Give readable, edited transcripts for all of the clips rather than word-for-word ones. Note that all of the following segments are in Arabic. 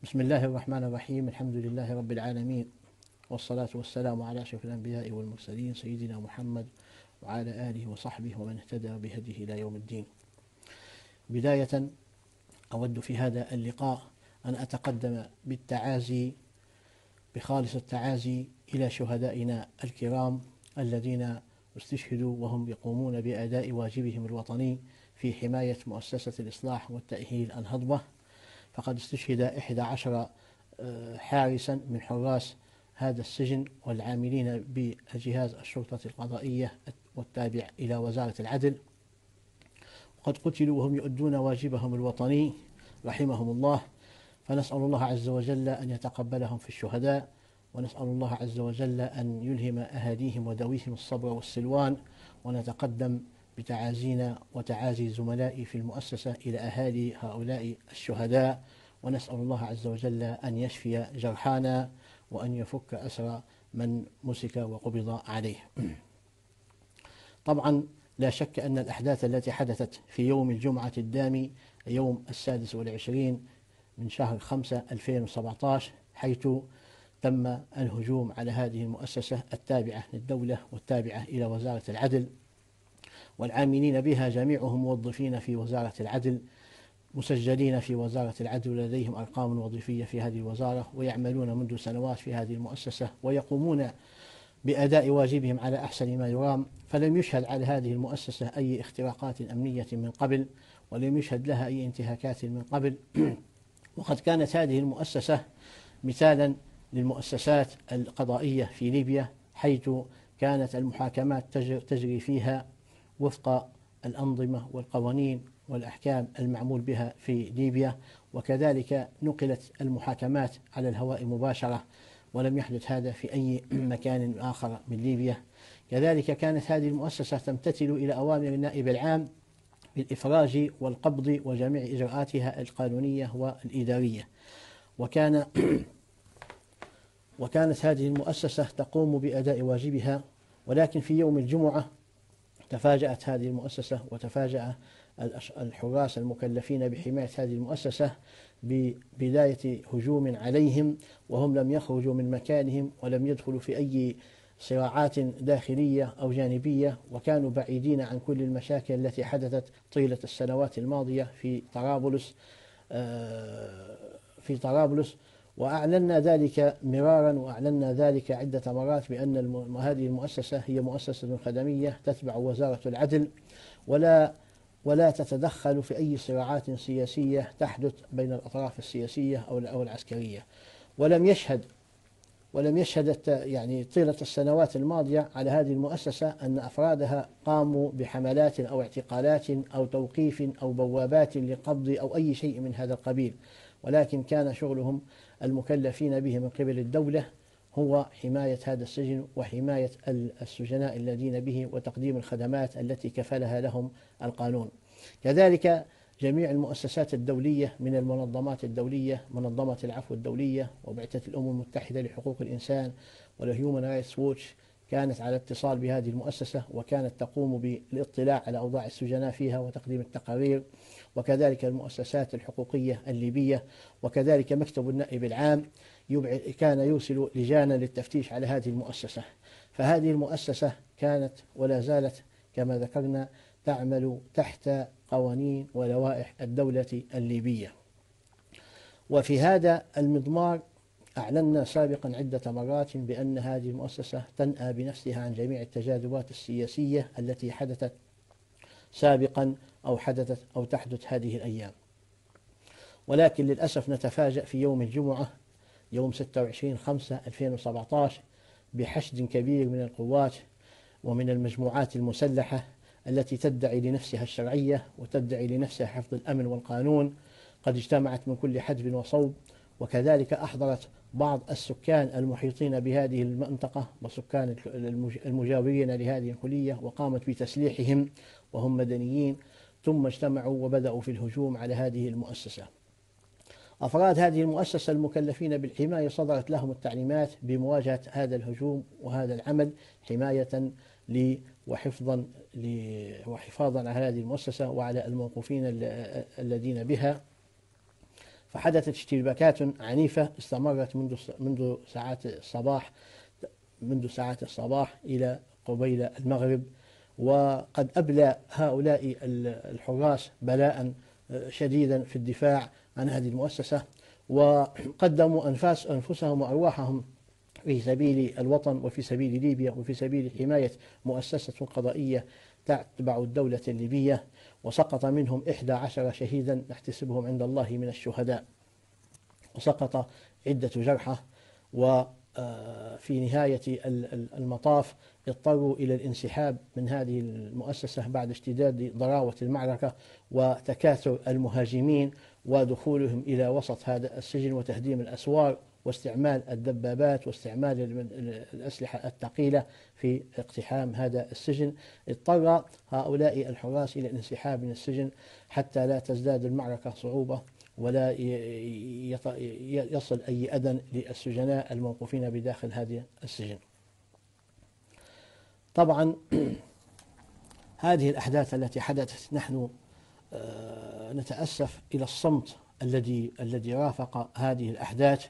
بسم الله الرحمن الرحيم. الحمد لله رب العالمين، والصلاة والسلام على أشرف الأنبياء والمرسلين سيدنا محمد وعلى آله وصحبه ومن اهتدى بهديه إلى يوم الدين. بداية أود في هذا اللقاء أن أتقدم بالتعازي، بخالص التعازي إلى شهدائنا الكرام الذين استشهدوا وهم يقومون بأداء واجبهم الوطني في حماية مؤسسة الإصلاح والتأهيل الهضبة. فقد استشهد 11 حارسا من حراس هذا السجن والعاملين بجهاز الشرطة القضائية والتابع إلى وزارة العدل، وقد قتلوا وهم يؤدون واجبهم الوطني رحمهم الله. فنسأل الله عز وجل أن يتقبلهم في الشهداء، ونسأل الله عز وجل أن يلهم أهاليهم وذويهم الصبر والسلوان. ونتقدم بتعازينا وتعازي زملائي في المؤسسة إلى أهالي هؤلاء الشهداء، ونسأل الله عز وجل أن يشفي جرحانا وأن يفك أسر من مسك وقبض عليه. طبعا لا شك أن الأحداث التي حدثت في يوم الجمعة الدامي يوم 26 من شهر 5/2017، حيث تم الهجوم على هذه المؤسسة التابعة للدولة والتابعة إلى وزارة العدل، والعاملين بها جميعهم موظفين في وزارة العدل، مسجلين في وزارة العدل، لديهم أرقام وظيفية في هذه الوزارة، ويعملون منذ سنوات في هذه المؤسسة ويقومون بأداء واجبهم على أحسن ما يرام. فلم يشهد على هذه المؤسسة أي اختراقات أمنية من قبل، ولم يشهد لها أي انتهاكات من قبل. وقد كانت هذه المؤسسة مثالا للمؤسسات القضائية في ليبيا، حيث كانت المحاكمات تجري فيها وفق الأنظمة والقوانين والأحكام المعمول بها في ليبيا، وكذلك نقلت المحاكمات على الهواء مباشرة، ولم يحدث هذا في أي مكان آخر من ليبيا. كذلك كانت هذه المؤسسة تمتثل إلى أوامر النائب العام بالإفراج والقبض وجميع إجراءاتها القانونية والإدارية. وكانت هذه المؤسسة تقوم بأداء واجبها. ولكن في يوم الجمعة تفاجأت هذه المؤسسة وتفاجأ الحراس المكلفين بحماية هذه المؤسسة ببداية هجوم عليهم، وهم لم يخرجوا من مكانهم ولم يدخلوا في أي صراعات داخلية أو جانبية، وكانوا بعيدين عن كل المشاكل التي حدثت طيلة السنوات الماضية في طرابلس. وأعلنا ذلك مرارا، وأعلنا ذلك عدة مرات بأن هذه المؤسسة هي مؤسسة خدمية تتبع وزارة العدل، ولا تتدخل في أي صراعات سياسية تحدث بين الأطراف السياسية أو العسكرية. ولم يشهد يعني طيلة السنوات الماضية على هذه المؤسسة أن أفرادها قاموا بحملات أو اعتقالات أو توقيف أو بوابات لقبض أو أي شيء من هذا القبيل، ولكن كان شغلهم المكلفين به من قبل الدولة هو حماية هذا السجن وحماية السجناء الذين به وتقديم الخدمات التي كفلها لهم القانون. كذلك جميع المؤسسات الدولية من المنظمات الدولية، منظمة العفو الدولية وبعثة الأمم المتحدة لحقوق الإنسان والهيومن رايتس ووتش، كانت على اتصال بهذه المؤسسة، وكانت تقوم بالاطلاع على أوضاع السجناء فيها وتقديم التقارير، وكذلك المؤسسات الحقوقية الليبية، وكذلك مكتب النائب العام كان يرسل لجانا للتفتيش على هذه المؤسسة. فهذه المؤسسة كانت ولا زالت كما ذكرنا تعمل تحت قوانين ولوائح الدولة الليبية. وفي هذا المضمار أعلنا سابقا عدة مرات بأن هذه المؤسسة تنأى بنفسها عن جميع التجاذبات السياسية التي حدثت سابقا أو حدثت أو تحدث هذه الأيام. ولكن للأسف نتفاجأ في يوم الجمعة يوم 26/5/2017 بحشد كبير من القوات ومن المجموعات المسلحة التي تدعي لنفسها الشرعية وتدعي لنفسها حفظ الأمن والقانون، قد اجتمعت من كل حدب وصوب، وكذلك أحضرت بعض السكان المحيطين بهذه المنطقة وسكان المجاورين لهذه الكلية، وقامت بتسليحهم وهم مدنيين، ثم اجتمعوا وبدأوا في الهجوم على هذه المؤسسة. أفراد هذه المؤسسة المكلفين بالحماية صدرت لهم التعليمات بمواجهة هذا الهجوم وهذا العمل حماية وحفاظا على هذه المؤسسة وعلى الموقوفين الذين بها. فحدثت اشتباكات عنيفة استمرت منذ ساعات الصباح إلى قبيل المغرب. وقد أبلى هؤلاء الحراس بلاء شديدا في الدفاع عن هذه المؤسسة، وقدموا أنفسهم وأرواحهم في سبيل الوطن وفي سبيل ليبيا وفي سبيل حماية مؤسسة قضائية تتبع الدولة الليبية. وسقط منهم 11 شهيدا نحتسبهم عند الله من الشهداء، وسقط عدة جرحى. وفي نهاية المطاف اضطروا إلى الانسحاب من هذه المؤسسة بعد اشتداد ضراوة المعركة وتكاثر المهاجمين ودخولهم إلى وسط هذا السجن وتهديم الأسوار واستعمال الدبابات واستعمال الأسلحة الثقيلة في اقتحام هذا السجن. اضطر هؤلاء الحراس إلى الانسحاب من السجن حتى لا تزداد المعركة صعوبة ولا يصل أي أذى للسجناء الموقوفين بداخل هذه السجن. طبعا هذه الأحداث التي حدثت نحن نتأسف إلى الصمت الذي رافق هذه الأحداث.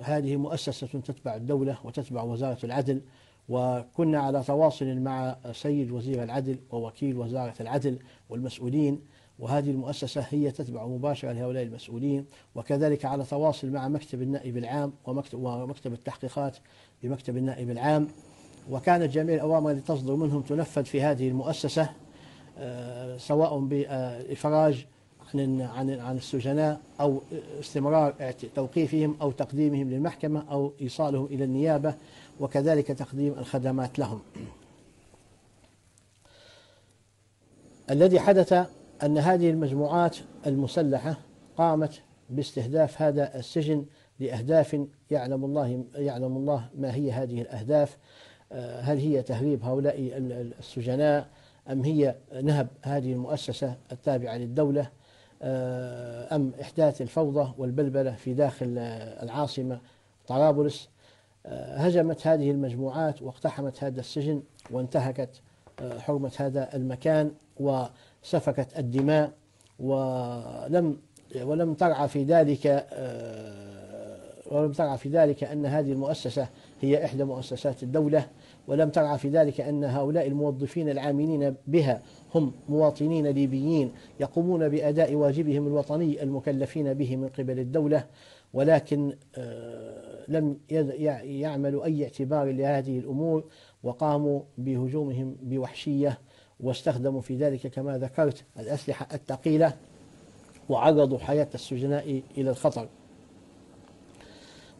هذه مؤسسة تتبع الدولة وتتبع وزارة العدل، وكنا على تواصل مع سيد وزير العدل ووكيل وزارة العدل والمسؤولين، وهذه المؤسسة هي تتبع مباشرة لهؤلاء المسؤولين، وكذلك على تواصل مع مكتب النائب العام ومكتب التحقيقات بمكتب النائب العام. وكانت جميع الأوامر التي تصدر منهم تنفذ في هذه المؤسسة، سواء بإفراج عن السجناء أو استمرار توقيفهم أو تقديمهم للمحكمة أو إيصالهم إلى النيابة، وكذلك تقديم الخدمات لهم. الذي حدث أن هذه المجموعات المسلحة قامت باستهداف هذا السجن لأهداف يعلم الله ما هي هذه الأهداف. هل هي تهريب هؤلاء السجناء أم هي نهب هذه المؤسسة التابعة للدولة أم إحداث الفوضى والبلبلة في داخل العاصمة طرابلس. هجمت هذه المجموعات واقتحمت هذا السجن وانتهكت حرمة هذا المكان وسفكت الدماء، ولم ترعى في ذلك أن هذه المؤسسة هي إحدى مؤسسات الدولة، ولم ترعى في ذلك أن هؤلاء الموظفين العاملين بها هم مواطنين ليبيين يقومون بأداء واجبهم الوطني المكلفين به من قبل الدولة، ولكن لم يعملوا أي اعتبار لهذه الأمور، وقاموا بهجومهم بوحشية، واستخدموا في ذلك كما ذكرت الأسلحة الثقيلة، وعرضوا حياة السجناء إلى الخطر.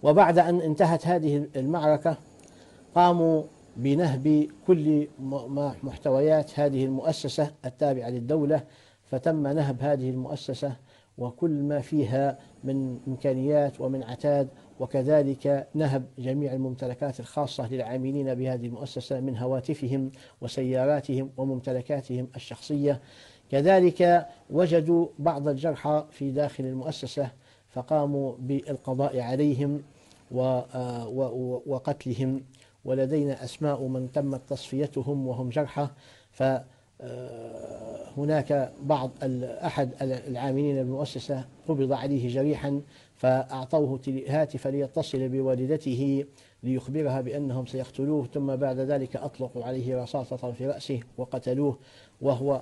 وبعد أن انتهت هذه المعركة قاموا بنهب كل محتويات هذه المؤسسة التابعة للدولة، فتم نهب هذه المؤسسة وكل ما فيها من إمكانيات ومن عتاد، وكذلك نهب جميع الممتلكات الخاصة للعاملين بهذه المؤسسة من هواتفهم وسياراتهم وممتلكاتهم الشخصية. كذلك وجدوا بعض الجرحى في داخل المؤسسة فقاموا بالقضاء عليهم وقتلهم، ولدينا أسماء من تمت تصفيتهم وهم جرحى. فهناك أحد العاملين بالمؤسسة قبض عليه جريحا، فأعطوه هاتفا ليتصل بوالدته ليخبرها بأنهم سيقتلوه، ثم بعد ذلك أطلقوا عليه رصاصة في رأسه وقتلوه، وهو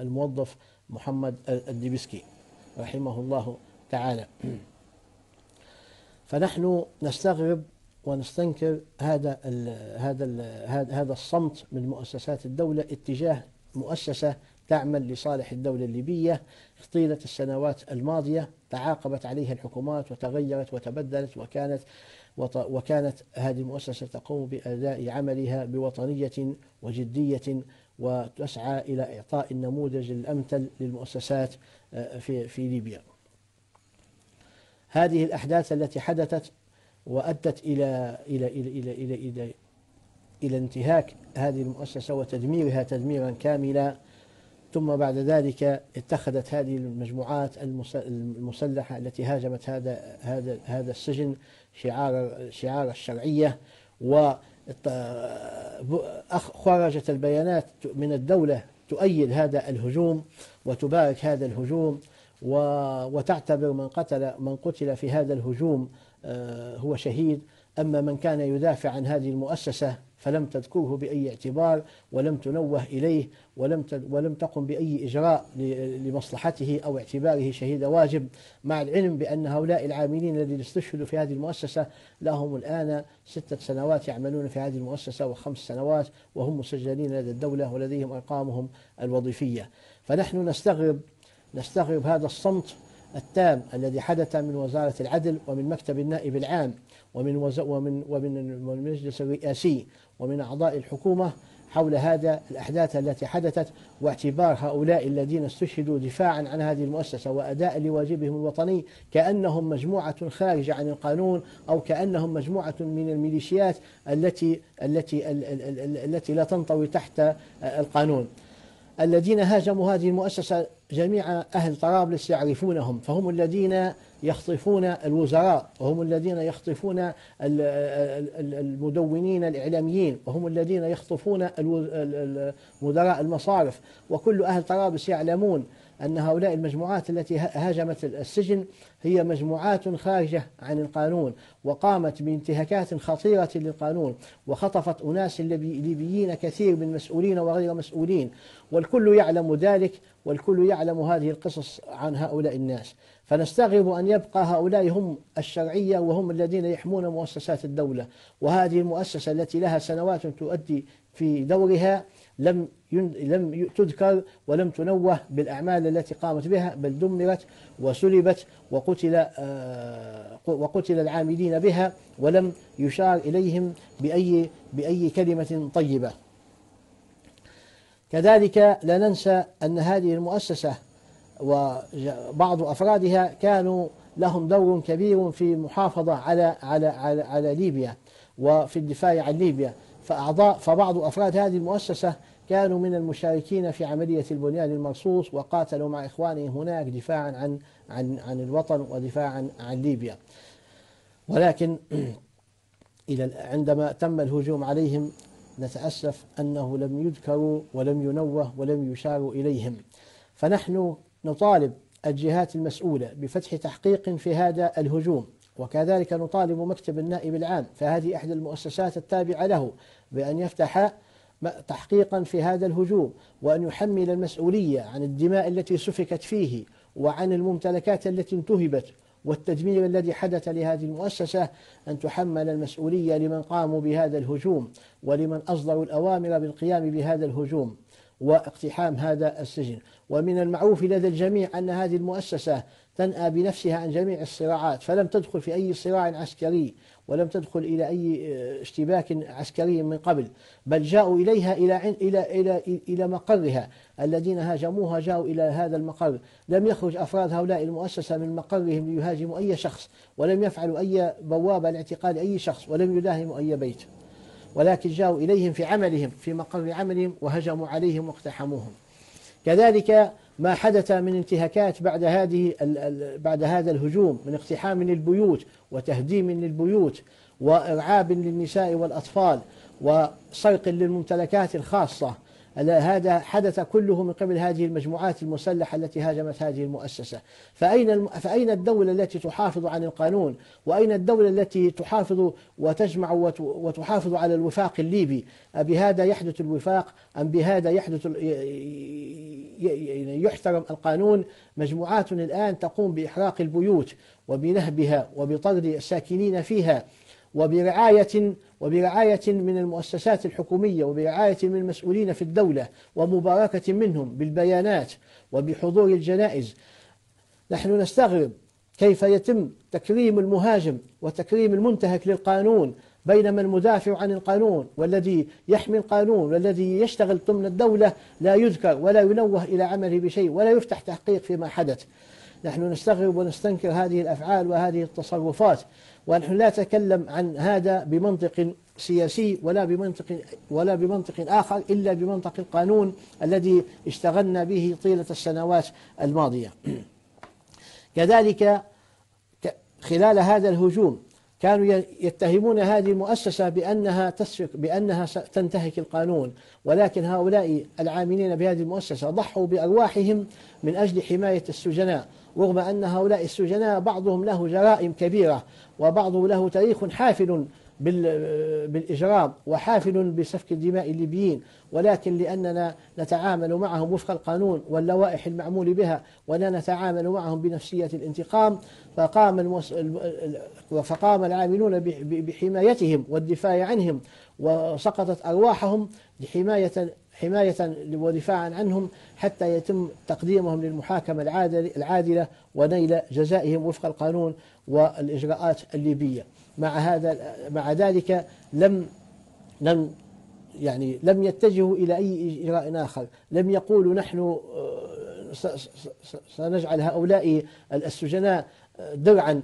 الموظف محمد الدبسكي رحمه الله تعالى. فنحن نستغرب ونستنكر هذا الصمت من مؤسسات الدولة اتجاه مؤسسة تعمل لصالح الدولة الليبية. طيلة السنوات الماضية تعاقبت عليها الحكومات وتغيرت وتبدلت، وكانت هذه المؤسسة تقوم بأداء عملها بوطنية وجدية، وتسعى إلى إعطاء النموذج الأمثل للمؤسسات في ليبيا. هذه الأحداث التي حدثت وأدت إلى انتهاك هذه المؤسسة وتدميرها تدميرا كاملا. ثم بعد ذلك اتخذت هذه المجموعات المسلحة التي هاجمت هذا السجن شعار الشرعية، وخرجت البيانات من الدولة تؤيد هذا الهجوم، وتبارك هذا الهجوم وتعتبر من قتل في هذا الهجوم هو شهيد. أما من كان يدافع عن هذه المؤسسة فلم تذكره بأي اعتبار ولم تنوه إليه ولم تقم بأي إجراء لمصلحته أو اعتباره شهيد واجب، مع العلم بأن هؤلاء العاملين الذين استشهدوا في هذه المؤسسة لهم الآن 6 سنوات يعملون في هذه المؤسسة و5 سنوات وهم مسجلين لدى الدولة ولديهم أرقامهم الوظيفية. فنحن نستغرب هذا الصمت التام الذي حدث من وزارة العدل ومن مكتب النائب العام ومن المجلس الرئاسي ومن أعضاء الحكومة حول هذا الأحداث التي حدثت، واعتبار هؤلاء الذين استشهدوا دفاعا عن هذه المؤسسة وأداء لواجبهم الوطني كأنهم مجموعة خارجة عن القانون، أو كأنهم مجموعة من الميليشيات التي لا تنطوي تحت القانون. الذين هاجموا هذه المؤسسة جميع أهل طرابلس يعرفونهم، فهم الذين يخطفون الوزراء، وهم الذين يخطفون المدونين الإعلاميين، وهم الذين يخطفون مدراء المصارف. وكل أهل طرابلس يعلمون أن هؤلاء المجموعات التي هاجمت السجن هي مجموعات خارجة عن القانون، وقامت بانتهاكات خطيرة للقانون، وخطفت أناس ليبيين كثير من مسؤولين وغير مسؤولين، والكل يعلم ذلك، والكل يعلم هذه القصص عن هؤلاء الناس. فنستغرب أن يبقى هؤلاء هم الشرعية وهم الذين يحمون مؤسسات الدولة، وهذه المؤسسة التي لها سنوات تؤدي في دورها لم تذكر ولم تنوه بالأعمال التي قامت بها، بل دمرت وسلبت وقتل العاملين بها، ولم يشار إليهم بأي كلمة طيبة. كذلك لا ننسى أن هذه المؤسسة وبعض أفرادها كانوا لهم دور كبير في المحافظة على ليبيا وفي الدفاع عن ليبيا، فبعض أفراد هذه المؤسسة كانوا من المشاركين في عملية البنيان المرصوص، وقاتلوا مع إخوانهم هناك دفاعا عن الوطن ودفاعا عن ليبيا. ولكن عندما تم الهجوم عليهم نتأسف أنه لم يذكروا ولم ينوه ولم يشار إليهم. فنحن نطالب الجهات المسؤولة بفتح تحقيق في هذا الهجوم، وكذلك نطالب مكتب النائب العام، فهذه إحدى المؤسسات التابعة له، بأن يفتح تحقيقا في هذا الهجوم، وأن يحمل المسؤولية عن الدماء التي سفكت فيه وعن الممتلكات التي انتهبت والتدمير الذي حدث لهذه المؤسسة، أن تحمل المسؤولية لمن قاموا بهذا الهجوم ولمن أصدروا الأوامر بالقيام بهذا الهجوم واقتحام هذا السجن. ومن المعروف لدى الجميع أن هذه المؤسسة تنأى بنفسها عن جميع الصراعات، فلم تدخل في أي صراع عسكري ولم تدخل إلى أي اشتباك عسكري من قبل، بل جاءوا إليها إلى مقرها. الذين هاجموها جاءوا إلى هذا المقر، لم يخرج أفراد هؤلاء المؤسسة من مقرهم ليهاجموا أي شخص، ولم يفعلوا أي بوابة لاعتقال أي شخص، ولم يداهموا أي بيت، ولكن جاءوا إليهم في عملهم في مقر عملهم وهجموا عليهم واقتحموهم. كذلك ما حدث من انتهاكات بعد هذا الهجوم، من اقتحام للبيوت وتهديم للبيوت وإرعاب للنساء والأطفال وسرق للممتلكات الخاصة، هذا حدث كله من قبل هذه المجموعات المسلحة التي هاجمت هذه المؤسسة. فأين الدولة التي تحافظ عن القانون؟ وأين الدولة التي تحافظ وتجمع وتحافظ على الوفاق الليبي؟ أبهذا يحدث الوفاق أم بهذا يحترم القانون؟ مجموعات الآن تقوم بإحراق البيوت وبنهبها وبطرد الساكنين فيها، وبرعاية من المؤسسات الحكومية وبرعاية من المسؤولين في الدولة ومباركة منهم بالبيانات وبحضور الجنائز. نحن نستغرب كيف يتم تكريم المهاجم وتكريم المنتهك للقانون، بينما المدافع عن القانون والذي يحمي القانون والذي يشتغل ضمن الدولة لا يذكر ولا ينوه إلى عمله بشيء ولا يفتح تحقيق فيما حدث. نحن نستغرب ونستنكر هذه الأفعال وهذه التصرفات، ونحن لا نتكلم عن هذا بمنطق سياسي ولا بمنطق آخر إلا بمنطق القانون الذي اشتغلنا به طيلة السنوات الماضية. كذلك خلال هذا الهجوم كانوا يتهمون هذه المؤسسة بأنها تسفك، بأنها تنتهك القانون، ولكن هؤلاء العاملين بهذه المؤسسة ضحوا بأرواحهم من أجل حماية السجناء، رغم أن هؤلاء السجناء بعضهم له جرائم كبيرة، وبعضه له تاريخ حافل بالإجرام وحافل بسفك الدماء الليبيين، ولكن لأننا نتعامل معهم وفق القانون واللوائح المعمول بها، ولا نتعامل معهم بنفسية الانتقام، فقام العاملون بحمايتهم والدفاع عنهم، وسقطت أرواحهم حماية ودفاعا عنهم حتى يتم تقديمهم للمحاكمة العادلة ونيل جزائهم وفق القانون والإجراءات الليبية. مع ذلك لم يتجهوا إلى أي إجراء آخر، لم يقولوا نحن سنجعل هؤلاء السجناء درعا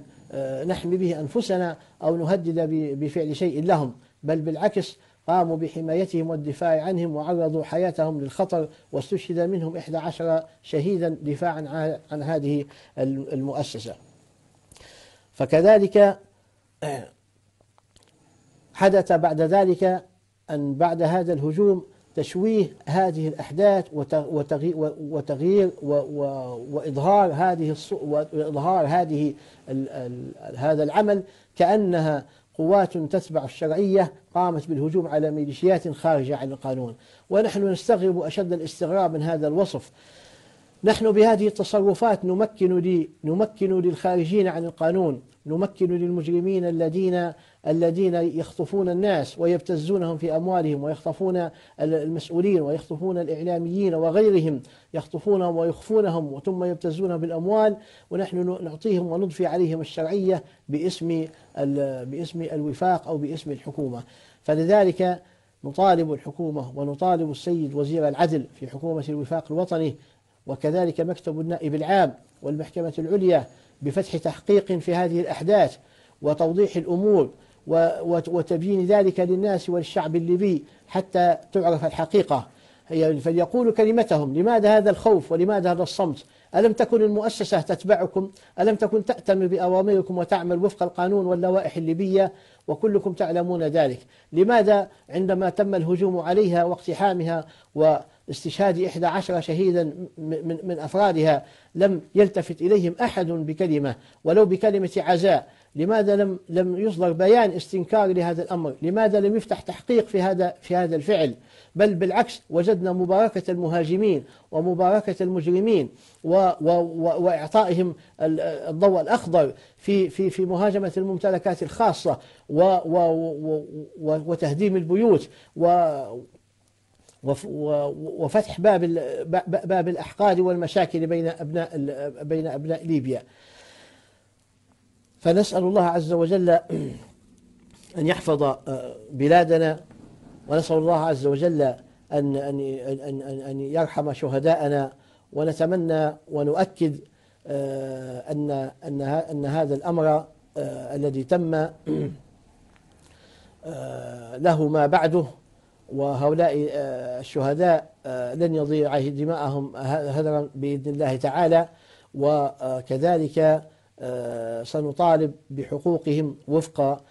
نحمي به أنفسنا أو نهدد بفعل شيء لهم، بل بالعكس قاموا بحمايتهم والدفاع عنهم وعرضوا حياتهم للخطر، واستشهد منهم 11 شهيدا دفاعا عن هذه المؤسسة. فكذلك حدث بعد ذلك أن بعد هذا الهجوم تشويه هذه الأحداث وتغيير وإظهار هذا العمل كأنها قوات تتبع الشرعية قامت بالهجوم على ميليشيات خارجة عن القانون، ونحن نستغرب أشد الاستغراب من هذا الوصف. نحن بهذه التصرفات نمكن للخارجين عن القانون، نمكن للمجرمين الذين يخطفون الناس ويبتزونهم في أموالهم، ويخطفون المسؤولين ويخطفون الإعلاميين وغيرهم، يخطفونهم ويخفونهم ثم يبتزونهم بالأموال، ونحن نعطيهم ونضفي عليهم الشرعية باسم الوفاق أو باسم الحكومة. فلذلك نطالب الحكومة ونطالب السيد وزير العدل في حكومة الوفاق الوطني، وكذلك مكتب النائب العام والمحكمة العليا بفتح تحقيق في هذه الأحداث وتوضيح الأمور وتبيين ذلك للناس والشعب الليبي حتى تعرف الحقيقة، فليقولوا كلمتهم. لماذا هذا الخوف ولماذا هذا الصمت؟ ألم تكن المؤسسة تتبعكم؟ ألم تكن تأتمر بأوامركم وتعمل وفق القانون واللوائح الليبية؟ وكلكم تعلمون ذلك. لماذا عندما تم الهجوم عليها واقتحامها واستشهاد 11 شهيدا من أفرادها لم يلتفت إليهم أحد بكلمة ولو بكلمة عزاء؟ لماذا لم يصدر بيان استنكار لهذا الأمر؟ لماذا لم يفتح تحقيق في هذا الفعل؟ بل بالعكس وجدنا مباركة المهاجمين ومباركة المجرمين وإعطائهم الضوء الأخضر في مهاجمة الممتلكات الخاصة وتهديم البيوت وفتح باب الأحقاد والمشاكل بين أبناء ليبيا. فنسأل الله عز وجل أن يحفظ بلادنا، ونسأل الله عز وجل أن يرحم شهداءنا، ونتمنى ونؤكد أن هذا الأمر الذي تم له ما بعده، وهؤلاء الشهداء لن يضيع دماءهم هدرا بإذن الله تعالى، وكذلك سنطالب بحقوقهم وفق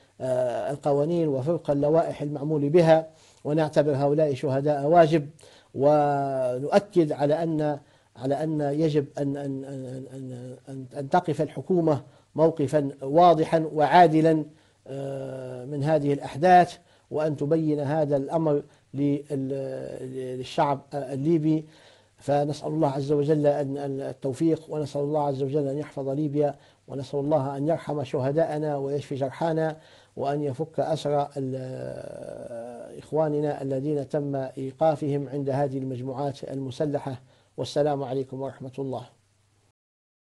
القوانين وفق اللوائح المعمول بها، ونعتبر هؤلاء شهداء واجب، ونؤكد على أن يجب أن تقف الحكومة موقفا واضحا وعادلا من هذه الأحداث، وأن تبين هذا الأمر للشعب الليبي. فنسأل الله عز وجل التوفيق، ونسأل الله عز وجل أن يحفظ ليبيا، ونسأل الله أن يرحم شهداءنا ويشفي جرحانا، وأن يفك أسر إخواننا الذين تم إيقافهم عند هذه المجموعات المسلحة. والسلام عليكم ورحمة الله.